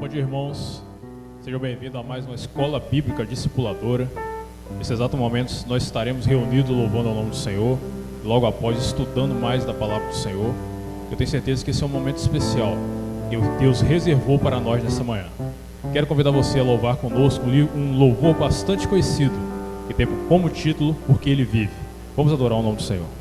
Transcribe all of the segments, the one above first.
Bom dia, irmãos. Sejam bem-vindos a mais uma escola bíblica discipuladora. Nesse exato momento, nós estaremos reunidos louvando ao nome do Senhor, logo após estudando mais da palavra do Senhor. Eu tenho certeza que esse é um momento especial que Deus reservou para nós nessa manhã. Quero convidar você a louvar conosco um louvor bastante conhecido, que tem como título Porque Ele Vive. Vamos adorar o nome do Senhor.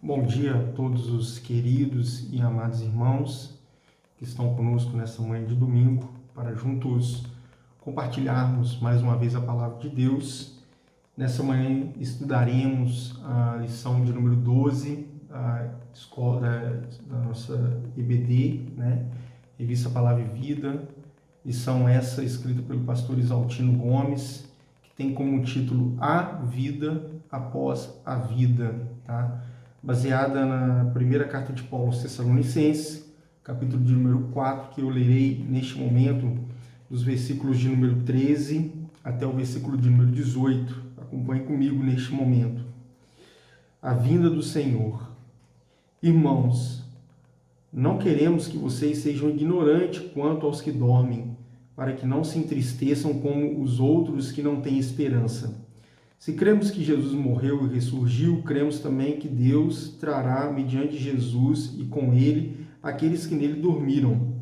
Bom dia a todos os queridos e amados irmãos que estão conosco nessa manhã de domingo para juntos compartilharmos mais uma vez a palavra de Deus. Nessa manhã estudaremos a lição de número 12 da escola da nossa EBD, Revista Palavra e Vida. Lição essa escrita pelo pastor Isaltino Gomes, que tem como título A Vida Após a Vida, tá? Baseada na primeira carta de Paulo aos Tessalonicenses, capítulo de número 4, que eu lerei neste momento, dos versículos de número 13 até o versículo de número 18. Acompanhe comigo neste momento. A vinda do Senhor. Irmãos, não queremos que vocês sejam ignorantes quanto aos que dormem, para que não se entristeçam como os outros que não têm esperança. Se cremos que Jesus morreu e ressurgiu, cremos também que Deus trará, mediante Jesus e com ele, aqueles que nele dormiram.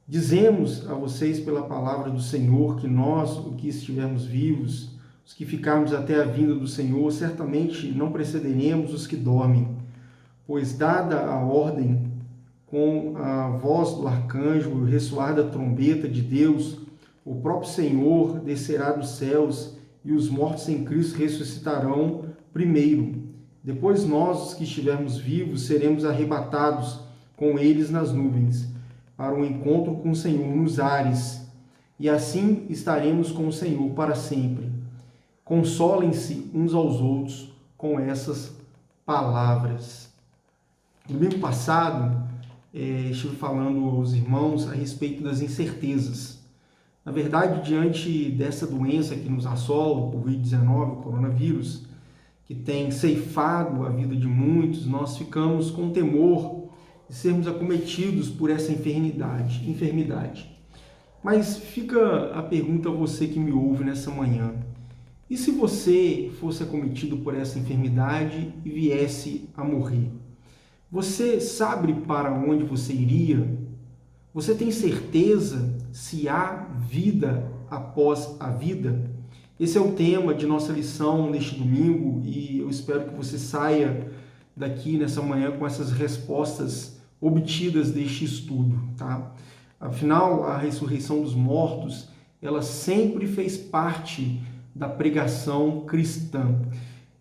Dizemos a vocês pela palavra do Senhor que nós, os que estivermos vivos, os que ficarmos até a vinda do Senhor, certamente não precederemos os que dormem, pois dada a ordem, com a voz do arcanjo e o ressoar da trombeta de Deus, o próprio Senhor descerá dos céus e os mortos em Cristo ressuscitarão primeiro. Depois nós, os que estivermos vivos, seremos arrebatados com eles nas nuvens, para o encontro com o Senhor nos ares, e assim estaremos com o Senhor para sempre. Consolem-se uns aos outros com essas palavras. No domingo passado, estive falando aos irmãos a respeito das incertezas. Na verdade, diante dessa doença que nos assola, o Covid-19, o coronavírus, que tem ceifado a vida de muitos, nós ficamos com temor de sermos acometidos por essa enfermidade. Mas fica a pergunta a você que me ouve nessa manhã. E se você fosse acometido por essa enfermidade e viesse a morrer? Você sabe para onde você iria? Você tem certeza se há vida após a vida? Esse é o tema de nossa lição neste domingo e eu espero que você saia daqui nessa manhã com essas respostas obtidas deste estudo, tá? Afinal, a ressurreição dos mortos, ela sempre fez parte da pregação cristã.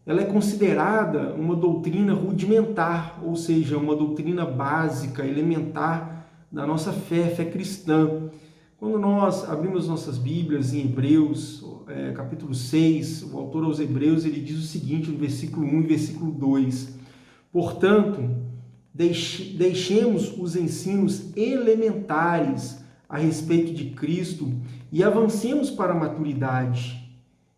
Ela é considerada uma doutrina rudimentar, ou seja, uma doutrina básica, elementar da nossa fé cristã. Quando nós abrimos nossas Bíblias em Hebreus, capítulo 6, o autor aos Hebreus, ele diz o seguinte no versículo 1 e versículo 2: portanto, deixemos os ensinos elementares a respeito de Cristo e avancemos para a maturidade,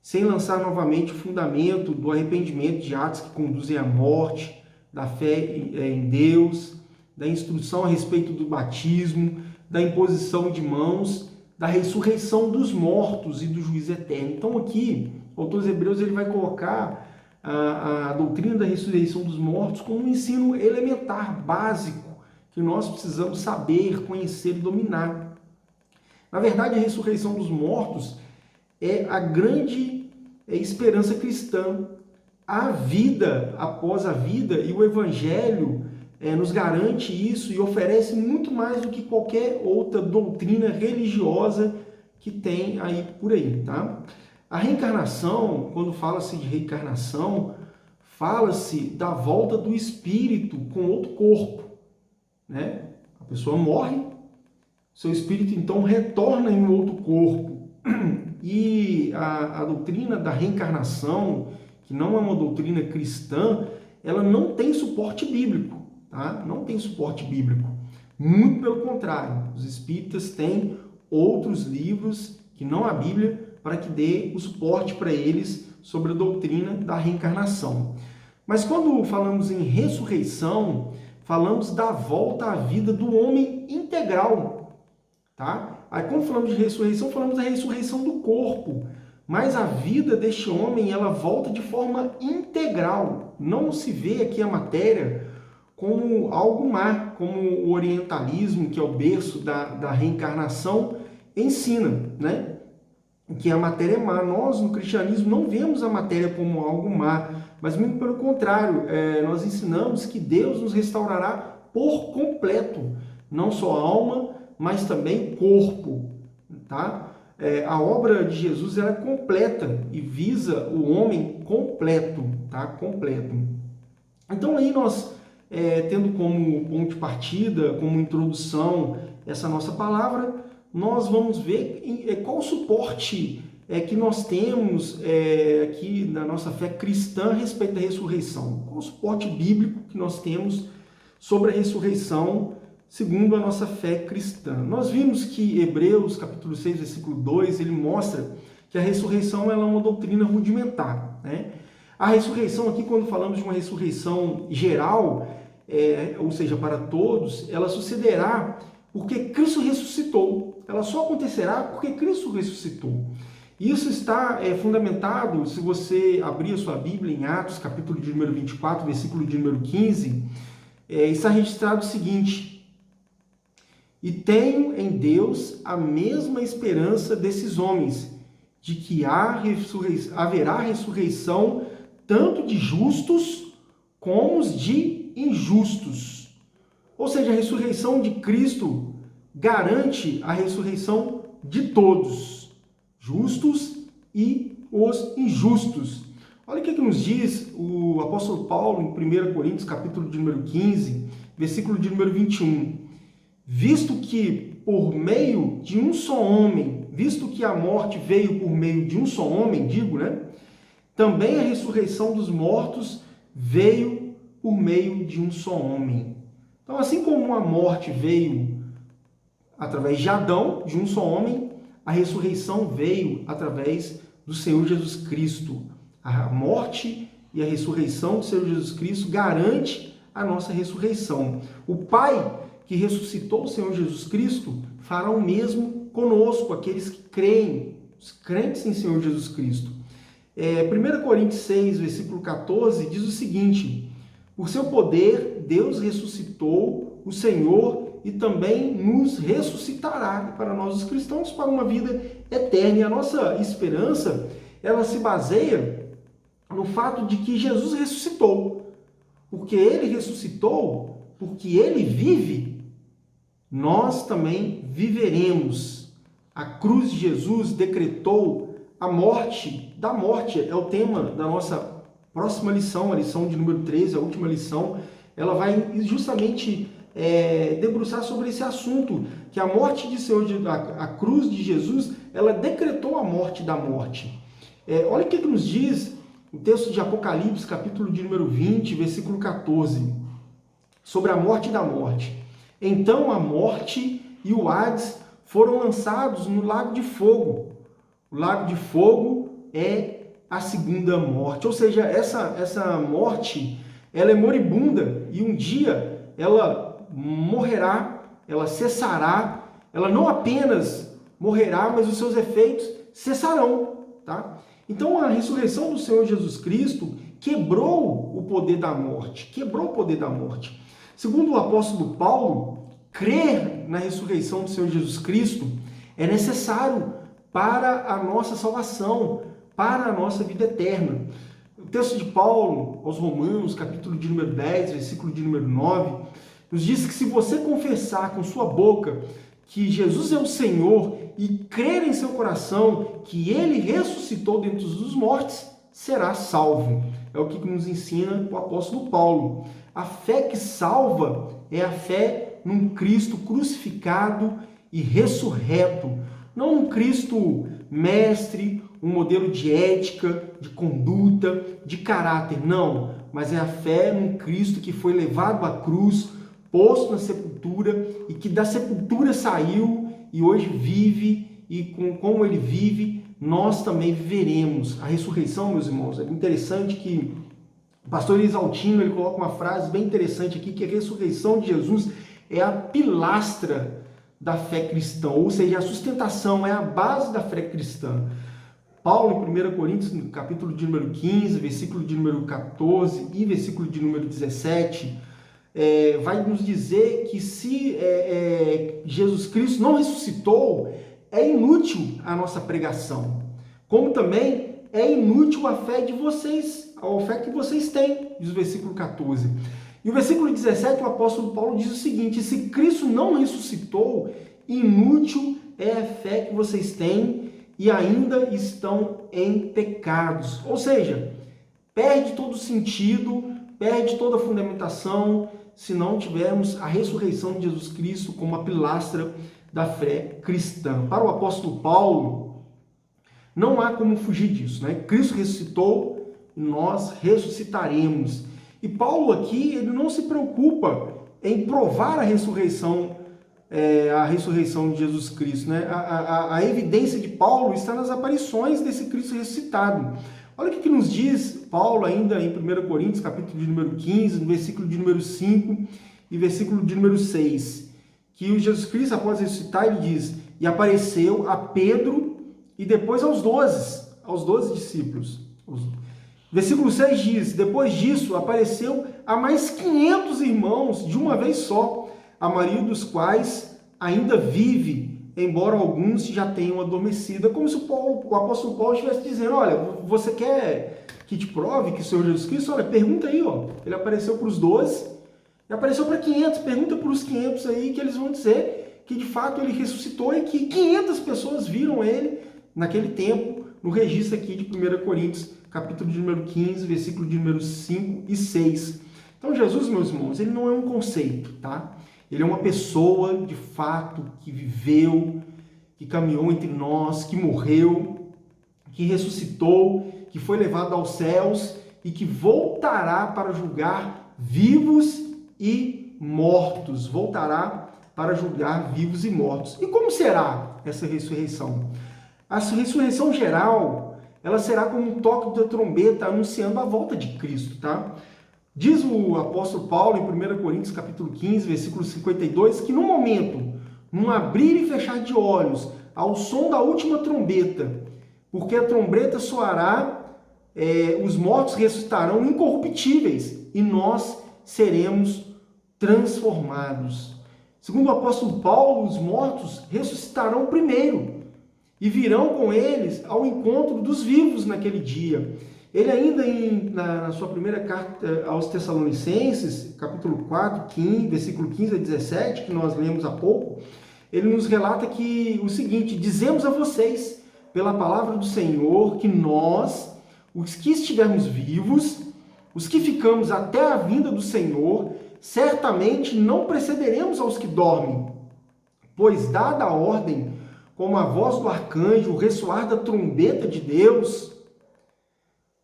sem lançar novamente o fundamento do arrependimento de atos que conduzem à morte, da fé em Deus, da instrução a respeito do batismo, da imposição de mãos, da ressurreição dos mortos e do juízo eterno. Então aqui, o autor dos Hebreus ele vai colocar a doutrina da ressurreição dos mortos como um ensino elementar, básico, que nós precisamos saber, conhecer e dominar. Na verdade, a ressurreição dos mortos é a grande esperança cristã. Há vida após a vida e o Evangelho nos garante isso e oferece muito mais do que qualquer outra doutrina religiosa que tem aí por aí, tá? A reencarnação, quando fala-se de reencarnação, fala-se da volta do espírito com outro corpo, né? A pessoa morre, seu espírito então retorna em outro corpo. E a doutrina da reencarnação, que não é uma doutrina cristã, ela não tem suporte bíblico, tá? Não tem suporte bíblico. Muito pelo contrário, os espíritas têm outros livros que não a Bíblia para que dê o suporte para eles sobre a doutrina da reencarnação. Mas quando falamos em ressurreição, falamos da volta à vida do homem integral, tá? Aí quando falamos de ressurreição, falamos da ressurreição do corpo, mas a vida deste homem, ela volta de forma integral. Não se vê aqui a matéria como algo má, como o orientalismo, que é o berço da reencarnação, ensina, né? Que a matéria é má. Nós, no cristianismo, não vemos a matéria como algo má, mas muito pelo contrário, nós ensinamos que Deus nos restaurará por completo, não só alma, mas também corpo, tá? A obra de Jesus era completa e visa o homem completo, tá? Completo. Então aí nós, tendo como ponto de partida, como introdução essa nossa palavra, nós vamos ver qual o suporte que nós temos aqui na nossa fé cristã a respeito da ressurreição. Qual o suporte bíblico que nós temos sobre a ressurreição segundo a nossa fé cristã. Nós vimos que Hebreus, capítulo 6, versículo 2, ele mostra que a ressurreição ela é uma doutrina rudimentar, né? A ressurreição aqui, quando falamos de uma ressurreição geral, ou seja, para todos, ela sucederá porque Cristo ressuscitou. Ela só acontecerá porque Cristo ressuscitou. Isso está fundamentado, se você abrir a sua Bíblia em Atos, capítulo de número 24, versículo de número 15, está registrado o seguinte: e tenho em Deus a mesma esperança desses homens, de que haverá ressurreição tanto de justos como os de injustos. Ou seja, a ressurreição de Cristo garante a ressurreição de todos, justos e os injustos. Olha o que nos diz o apóstolo Paulo em 1 Coríntios, capítulo de número 15, versículo de número 21. Visto que por meio de um só homem, visto que a morte veio por meio de um só homem, também a ressurreição dos mortos veio por meio de um só homem. Então, assim como a morte veio através de Adão, de um só homem, a ressurreição veio através do Senhor Jesus Cristo. A morte e a ressurreição do Senhor Jesus Cristo garante a nossa ressurreição. O Pai que ressuscitou o Senhor Jesus Cristo fará o mesmo conosco, aqueles que creem, os crentes em Senhor Jesus Cristo. 1 Coríntios 6, versículo 14, diz o seguinte: por seu poder, Deus ressuscitou o Senhor e também nos ressuscitará para nós os cristãos para uma vida eterna. E a nossa esperança, ela se baseia no fato de que Jesus ressuscitou. Porque ele ressuscitou, porque ele vive, nós também viveremos. A cruz de Jesus decretou a morte da morte. É o tema da nossa próxima lição, a lição de número 13, a última lição. Ela vai justamente debruçar sobre esse assunto, que a morte de Senhor, a cruz de Jesus, ela decretou a morte da morte. Olha o que nos diz o texto de Apocalipse, capítulo de número 20, versículo 14, sobre a morte da morte. Então a morte e o Hades foram lançados no lago de fogo. O lago de fogo é a segunda morte, ou seja, essa morte, ela é moribunda e um dia ela morrerá, ela cessará, ela não apenas morrerá, mas os seus efeitos cessarão, tá? Então a ressurreição do Senhor Jesus Cristo quebrou o poder da morte, Segundo o apóstolo Paulo, crer na ressurreição do Senhor Jesus Cristo é necessário para a nossa salvação, para a nossa vida eterna. O texto de Paulo aos Romanos, capítulo de número 10, versículo de número 9, nos diz que se você confessar com sua boca que Jesus é o Senhor e crer em seu coração que ele ressuscitou dentre os mortos, será salvo. É o que nos ensina o apóstolo Paulo. A fé que salva é a fé num Cristo crucificado e ressurreto, não um Cristo mestre, um modelo de ética, de conduta, de caráter, não, mas é a fé num Cristo que foi levado à cruz, posto na sepultura e que da sepultura saiu e hoje vive, e como ele vive, nós também viveremos. A ressurreição, meus irmãos, é interessante que o pastor Isaltino, ele coloca uma frase bem interessante aqui, que a ressurreição de Jesus é a pilastra da fé cristã, ou seja, a sustentação, é a base da fé cristã. Paulo, em 1 Coríntios, no capítulo de número 15, versículo de número 14 e versículo de número 17, vai nos dizer que se Jesus Cristo não ressuscitou, é inútil a nossa pregação, como também é inútil a fé de vocês, a fé que vocês têm, diz o versículo 14. E o versículo 17, o apóstolo Paulo diz o seguinte: se Cristo não ressuscitou, inútil é a fé que vocês têm e ainda estão em pecados. Ou seja, perde todo o sentido, perde toda a fundamentação, se não tivermos a ressurreição de Jesus Cristo como a pilastra da fé cristã. Para o apóstolo Paulo, não há como fugir disso, né? Cristo ressuscitou, nós ressuscitaremos. E Paulo aqui, ele não se preocupa em provar a ressurreição de Jesus Cristo, né? A evidência de Paulo está nas aparições desse Cristo ressuscitado. Olha o que nos diz Paulo ainda em 1 Coríntios, capítulo de número 15, no versículo de número 5 e versículo de número 6, que o Jesus Cristo, após ressuscitar, ele diz: e apareceu a Pedro e depois aos 12 discípulos. Versículo 6 diz: depois disso apareceu a mais 500 irmãos de uma vez só, a maioria dos quais ainda vive embora alguns já tenham adormecido. É como se o apóstolo Paulo estivesse dizendo, olha, você quer que te prove que o Senhor Jesus Cristo, olha, pergunta aí, ó. Ele apareceu para os 12 e apareceu para 500, pergunta para os 500 aí que eles vão dizer que de fato ele ressuscitou e que 500 pessoas viram ele naquele tempo, no registro aqui de 1 Coríntios, capítulo de número 15, versículo de número 5 e 6. Então Jesus, meus irmãos, ele não é um conceito, tá? Ele é uma pessoa, de fato, que viveu, que caminhou entre nós, que morreu, que ressuscitou, que foi levado aos céus e que voltará para julgar vivos e mortos. Voltará para julgar vivos e mortos. E como será essa ressurreição? A ressurreição geral, ela será como um toque da trombeta anunciando a volta de Cristo, tá? Diz o apóstolo Paulo em 1 Coríntios capítulo 15, versículo 52, que no momento, num abrir e fechar de olhos, ao som da última trombeta, porque a trombeta soará, os mortos ressuscitarão incorruptíveis e nós seremos transformados. Segundo o apóstolo Paulo, os mortos ressuscitarão primeiro e virão com eles ao encontro dos vivos naquele dia. Ele ainda, na sua primeira carta aos Tessalonicenses, capítulo 4, 15, versículo 15 a 17, que nós lemos há pouco, ele nos relata que o seguinte: dizemos a vocês, pela palavra do Senhor, que nós, os que estivermos vivos, os que ficamos até a vinda do Senhor, certamente não precederemos aos que dormem, pois dada a ordem, como a voz do arcanjo, o ressoar da trombeta de Deus,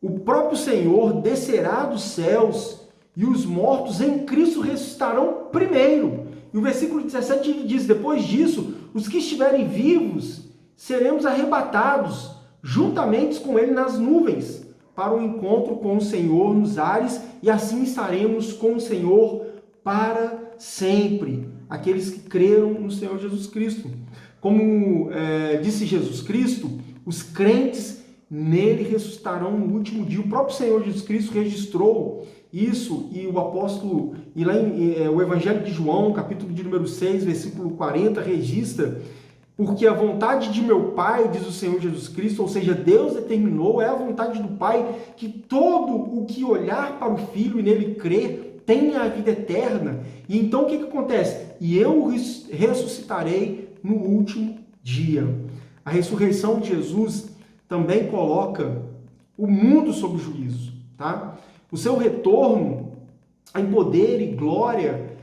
o próprio Senhor descerá dos céus e os mortos em Cristo ressuscitarão primeiro. E o versículo 17 ele diz, depois disso, os que estiverem vivos seremos arrebatados juntamente com ele nas nuvens para o encontro com o Senhor nos ares e assim estaremos com o Senhor para sempre. Aqueles que creram no Senhor Jesus Cristo. Como disse Jesus Cristo, os crentes nele ressuscitarão no último dia. O próprio Senhor Jesus Cristo registrou isso e o apóstolo, e lá o Evangelho de João, capítulo de número 6, versículo 40, registra, porque a vontade de meu Pai, diz o Senhor Jesus Cristo, ou seja, Deus determinou, é a vontade do Pai, que todo o que olhar para o Filho e nele crer, tenha a vida eterna. E então o que acontece? E eu ressuscitarei no último dia. A ressurreição de Jesus também coloca o mundo sob juízo, tá? O seu retorno em poder e glória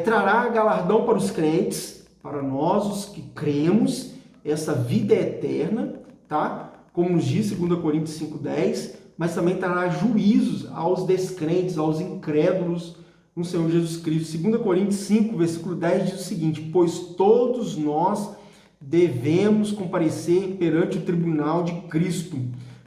trará galardão para os crentes, para nós, os que cremos, essa vida eterna, tá? Como nos diz 2 Coríntios 5,10, mas também trará juízos aos descrentes, aos incrédulos no Senhor Jesus Cristo. 2 Coríntios 5, versículo 10 diz o seguinte: pois todos nós devemos comparecer perante o tribunal de Cristo,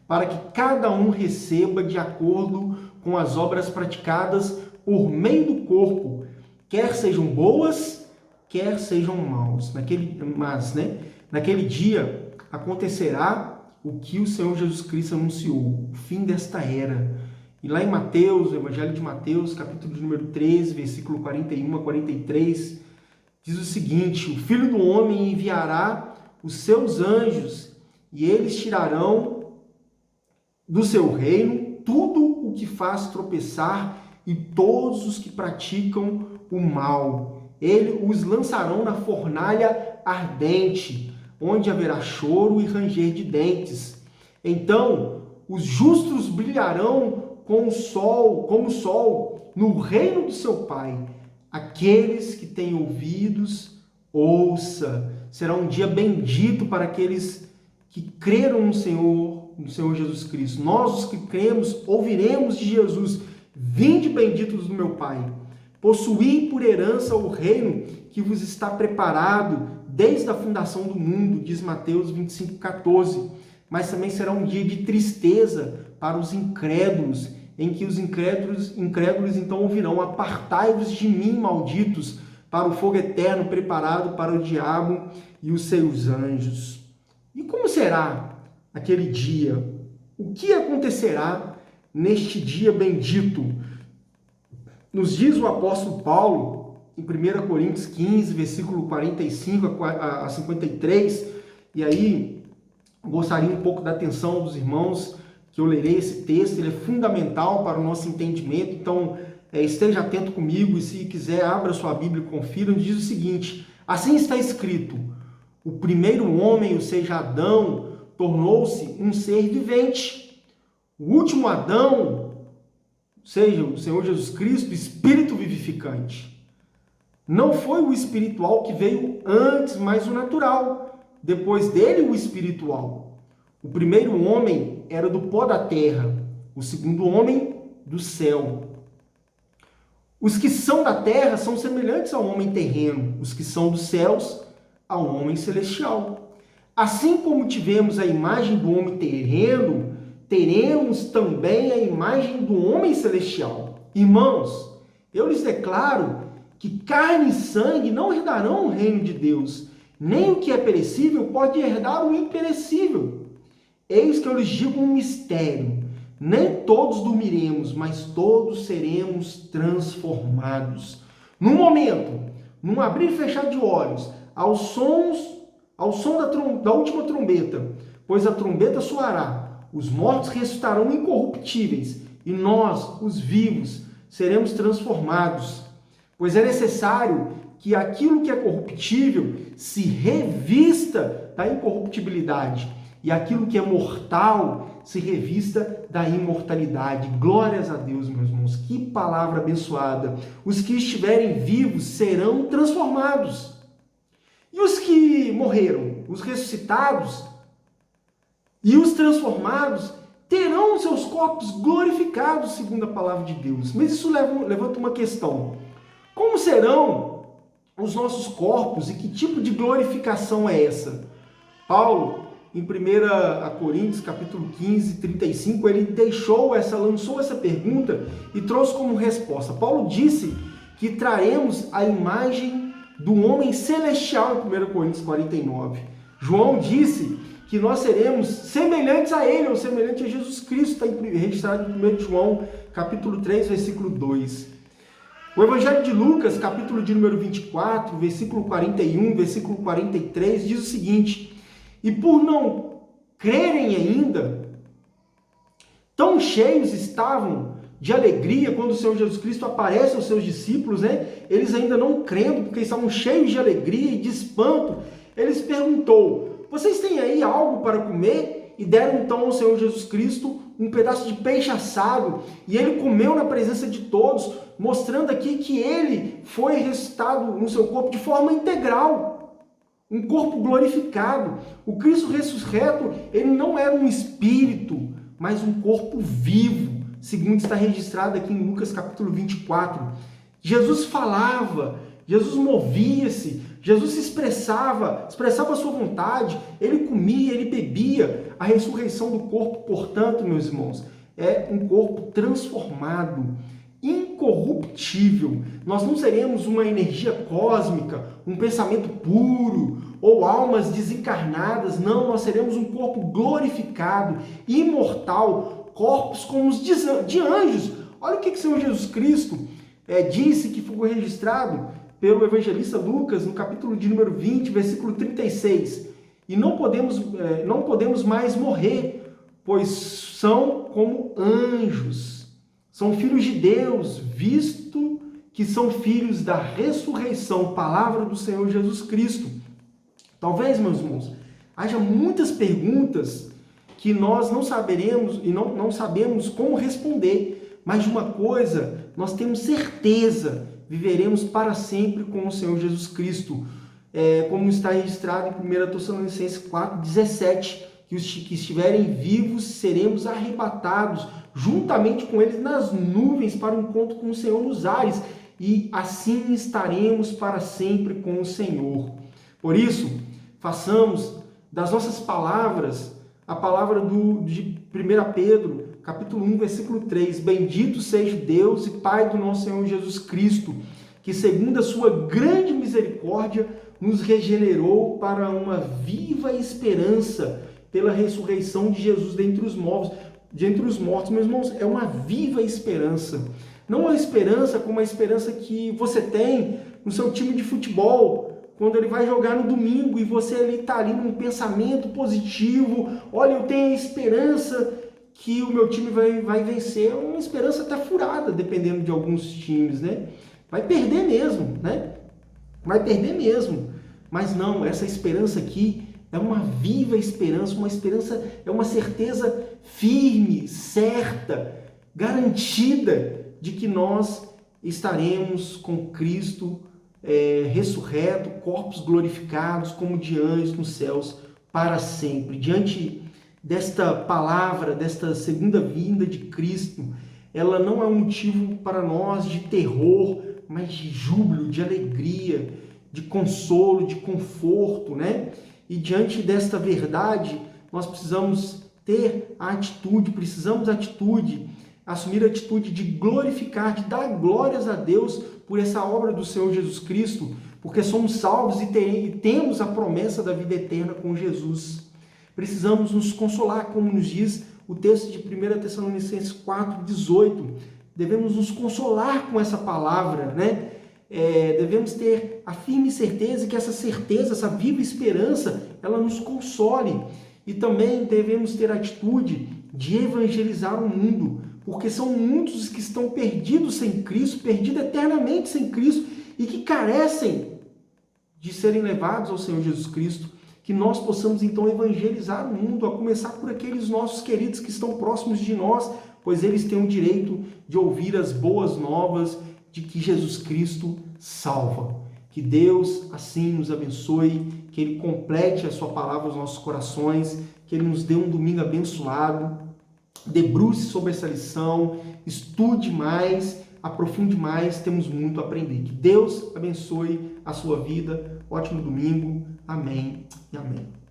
para que cada um receba de acordo com as obras praticadas por meio do corpo, quer sejam boas, quer sejam maus. Naquele dia acontecerá o que o Senhor Jesus Cristo anunciou, o fim desta era. E lá em Mateus, o Evangelho de Mateus, capítulo de número 13, versículo 41 a 43, diz o seguinte: o Filho do Homem enviará os seus anjos e eles tirarão do seu reino tudo o que faz tropeçar e todos os que praticam o mal. Eles os lançarão na fornalha ardente, onde haverá choro e ranger de dentes. Então os justos brilharão como o sol no reino do seu Pai. Aqueles que têm ouvidos, ouça. Será um dia bendito para aqueles que creram no Senhor Jesus Cristo. Nós, os que cremos, ouviremos de Jesus: vinde benditos do meu Pai, possuí por herança o reino que vos está preparado desde a fundação do mundo, diz Mateus 25,14. Mas também será um dia de tristeza para os incrédulos, em que os incrédulos então ouvirão: apartai-vos de mim, malditos, para o fogo eterno preparado para o diabo e os seus anjos. E como será aquele dia? O que acontecerá neste dia bendito? Nos diz o apóstolo Paulo, em 1 Coríntios 15, versículo 45 a 53, e aí gostaria um pouco da atenção dos irmãos, que eu lerei esse texto, ele é fundamental para o nosso entendimento, então esteja atento comigo e se quiser abra sua Bíblia e confira, onde diz o seguinte: assim está escrito, o primeiro homem, ou seja, Adão, tornou-se um ser vivente. O último Adão, ou seja, o Senhor Jesus Cristo, espírito vivificante. Não foi o espiritual que veio antes, mas o natural. Depois dele, o espiritual. O primeiro homem era do pó da terra, o segundo homem do céu. Os que são da terra são semelhantes ao homem terreno, os que são dos céus ao homem celestial. Assim como tivemos a imagem do homem terreno, teremos também a imagem do homem celestial. Irmãos, eu lhes declaro que carne e sangue não herdarão o reino de Deus, nem o que é perecível pode herdar o imperecível. Eis que eu lhes digo um mistério: nem todos dormiremos, mas todos seremos transformados. Num momento, num abrir e fechar de olhos, ao som da última trombeta, pois a trombeta soará, os mortos ressuscitarão incorruptíveis, e nós, os vivos, seremos transformados. Pois é necessário que aquilo que é corruptível se revista da incorruptibilidade, e aquilo que é mortal se revista da imortalidade. Glórias a Deus, meus irmãos. Que palavra abençoada. Os que estiverem vivos serão transformados. E os que morreram, os ressuscitados e os transformados, terão seus corpos glorificados, segundo a palavra de Deus. Mas isso levanta uma questão. Como serão os nossos corpos e que tipo de glorificação é essa? Paulo, em 1 Coríntios, capítulo 15, 35, ele lançou essa pergunta e trouxe como resposta. Paulo disse que traremos a imagem do homem celestial em 1 Coríntios 49. João disse que nós seremos semelhantes a ele, ou semelhante a Jesus Cristo, está registrado em 1 João, capítulo 3, versículo 2. O Evangelho de Lucas, capítulo de número 24, versículo 41, versículo 43, diz o seguinte: e por não crerem ainda, tão cheios estavam de alegria quando o Senhor Jesus Cristo aparece aos seus discípulos, né? Eles ainda não crendo, porque estavam cheios de alegria e de espanto. Eles perguntou: vocês têm aí algo para comer? E deram então ao Senhor Jesus Cristo um pedaço de peixe assado, e ele comeu na presença de todos, mostrando aqui que ele foi ressuscitado no seu corpo de forma integral, um corpo glorificado. O Cristo ressurreto, ele não era um espírito, mas um corpo vivo, segundo está registrado aqui em Lucas capítulo 24. Jesus falava, Jesus movia-se, Jesus se expressava a sua vontade, ele comia, ele bebia. A ressurreição do corpo, portanto, meus irmãos, é um corpo transformado, incorruptível. Nós não seremos uma energia cósmica, um pensamento puro ou almas desencarnadas. Não, nós seremos um corpo glorificado, imortal, corpos como os de anjos. Olha o que o Senhor Jesus Cristo disse, que foi registrado pelo evangelista Lucas, no capítulo de número 20, versículo 36. E não podemos mais morrer, pois são como anjos. São filhos de Deus, visto que são filhos da ressurreição, palavra do Senhor Jesus Cristo. Talvez, meus irmãos, haja muitas perguntas que nós não saberemos e não sabemos como responder. Mas de uma coisa, nós temos certeza: viveremos para sempre com o Senhor Jesus Cristo. Como está registrado em 1 Tessalonicenses 4, 17, que os que estiverem vivos seremos arrebatados juntamente com eles nas nuvens para o encontro com o Senhor nos ares, e assim estaremos para sempre com o Senhor. Por isso, façamos das nossas palavras a palavra de 1 Pedro, capítulo 1, versículo 3. Bendito seja Deus e Pai do nosso Senhor Jesus Cristo, que segundo a sua grande misericórdia nos regenerou para uma viva esperança pela ressurreição de Jesus dentre os mortos. Meus irmãos, é uma viva esperança. Não a esperança como a esperança que você tem no seu time de futebol, quando ele vai jogar no domingo e você está ali num pensamento positivo, olha, eu tenho a esperança que o meu time vai vencer, é uma esperança até furada, dependendo de alguns times, né? Vai perder mesmo, né? Vai perder mesmo. Mas não, essa esperança aqui é uma viva esperança, é uma certeza firme, certa, garantida de que nós estaremos com Cristo ressurreto, corpos glorificados como de anjos nos céus para sempre. Diante desta palavra, desta segunda vinda de Cristo, ela não é um motivo para nós de terror, mas de júbilo, de alegria, de consolo, de conforto, né? E diante desta verdade, nós precisamos ter a atitude, assumir a atitude de glorificar, de dar glórias a Deus por essa obra do Senhor Jesus Cristo, porque somos salvos e temos a promessa da vida eterna com Jesus. Precisamos nos consolar, como nos diz o texto de 1 Tessalonicenses 4:18. Devemos nos consolar com essa palavra, né? Devemos ter a firme certeza que essa viva esperança, ela nos console. E também devemos ter a atitude de evangelizar o mundo, porque são muitos que estão perdidos sem Cristo, perdidos eternamente sem Cristo e que carecem de serem levados ao Senhor Jesus Cristo. Que nós possamos então evangelizar o mundo, a começar por aqueles nossos queridos que estão próximos de nós, pois eles têm o direito de ouvir as boas novas de que Jesus Cristo salva. Que Deus assim nos abençoe, que Ele complete a sua palavra aos nossos corações, que Ele nos dê um domingo abençoado. Debruce sobre essa lição, estude mais, aprofunde mais, temos muito a aprender. Que Deus abençoe a sua vida. Ótimo domingo. Amém e amém.